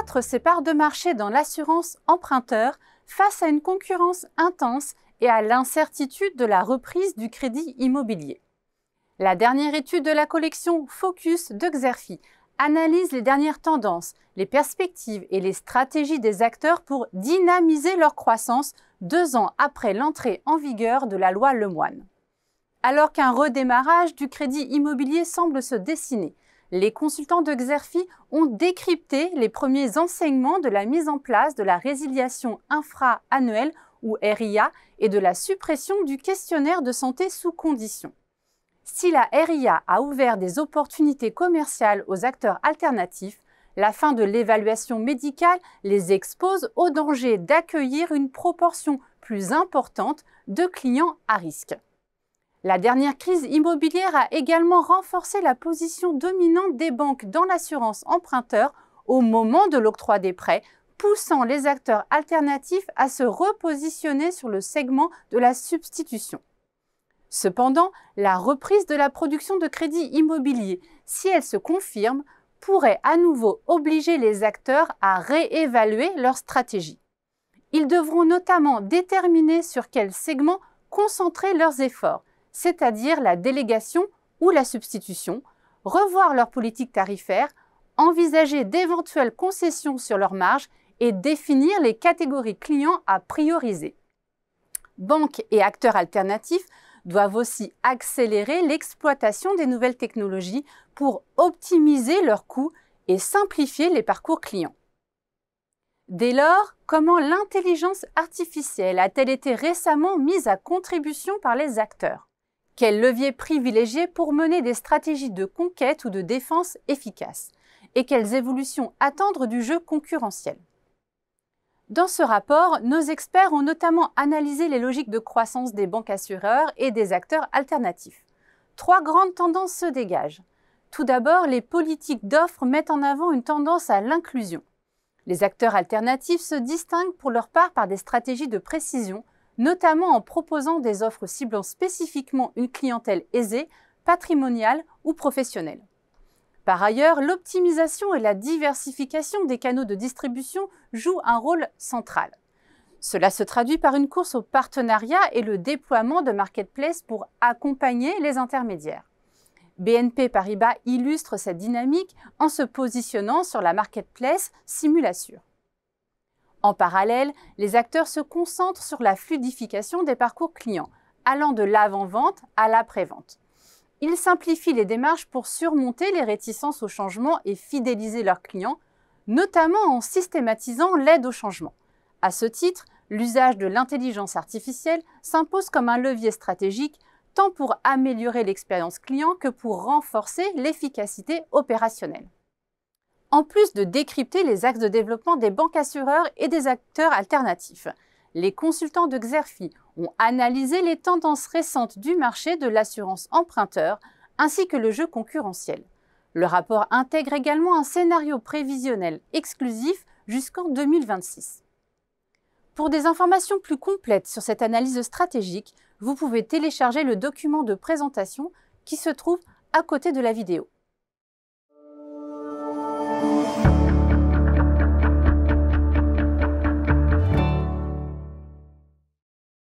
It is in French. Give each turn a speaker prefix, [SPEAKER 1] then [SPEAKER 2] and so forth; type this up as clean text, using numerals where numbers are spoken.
[SPEAKER 1] accroître ses parts de marché dans l'assurance emprunteur face à une concurrence intense et à l'incertitude de la reprise du crédit immobilier. La dernière étude de la collection Focus de Xerfi analyse les dernières tendances, les perspectives et les stratégies des acteurs pour dynamiser leur croissance 2 ans après l'entrée en vigueur de la loi Lemoine. Alors qu'un redémarrage du crédit immobilier semble se dessiner, les consultants de Xerfi ont décrypté les premiers enseignements de la mise en place de la résiliation infra-annuelle ou RIA et de la suppression du questionnaire de santé sous condition. Si la RIA a ouvert des opportunités commerciales aux acteurs alternatifs, la fin de l'évaluation médicale les expose au danger d'accueillir une proportion plus importante de clients à risque. La dernière crise immobilière a également renforcé la position dominante des banques dans l'assurance emprunteur au moment de l'octroi des prêts, poussant les acteurs alternatifs à se repositionner sur le segment de la substitution. Cependant, la reprise de la production de crédit immobilier, si elle se confirme, pourrait à nouveau obliger les acteurs à réévaluer leur stratégie. Ils devront notamment déterminer sur quel segment concentrer leurs efforts, c'est-à-dire la délégation ou la substitution, revoir leur politique tarifaire, envisager d'éventuelles concessions sur leurs marges et définir les catégories clients à prioriser. Banques et acteurs alternatifs doivent aussi accélérer l'exploitation des nouvelles technologies pour optimiser leurs coûts et simplifier les parcours clients. Dès lors, comment l'intelligence artificielle a-t-elle été récemment mise à contribution par les acteurs? Quels leviers privilégier pour mener des stratégies de conquête ou de défense efficaces? Et quelles évolutions attendre du jeu concurrentiel? Dans ce rapport, nos experts ont notamment analysé les logiques de croissance des banques assureurs et des acteurs alternatifs. 3 grandes tendances se dégagent. Tout d'abord, les politiques d'offres mettent en avant une tendance à l'inclusion. Les acteurs alternatifs se distinguent pour leur part par des stratégies de précision, notamment en proposant des offres ciblant spécifiquement une clientèle aisée, patrimoniale ou professionnelle. Par ailleurs, l'optimisation et la diversification des canaux de distribution jouent un rôle central. Cela se traduit par une course au partenariat et le déploiement de marketplaces pour accompagner les intermédiaires. BNP Paribas illustre cette dynamique en se positionnant sur la marketplace Simulassure. En parallèle, les acteurs se concentrent sur la fluidification des parcours clients, allant de l'avant-vente à l'après-vente. Ils simplifient les démarches pour surmonter les réticences au changement et fidéliser leurs clients, notamment en systématisant l'aide au changement. À ce titre, l'usage de l'intelligence artificielle s'impose comme un levier stratégique tant pour améliorer l'expérience client que pour renforcer l'efficacité opérationnelle. En plus de décrypter les axes de développement des banques assureurs et des acteurs alternatifs, les consultants de Xerfi ont analysé les tendances récentes du marché de l'assurance emprunteur ainsi que le jeu concurrentiel. Le rapport intègre également un scénario prévisionnel exclusif jusqu'en 2026. Pour des informations plus complètes sur cette analyse stratégique, vous pouvez télécharger le document de présentation qui se trouve à côté de la vidéo.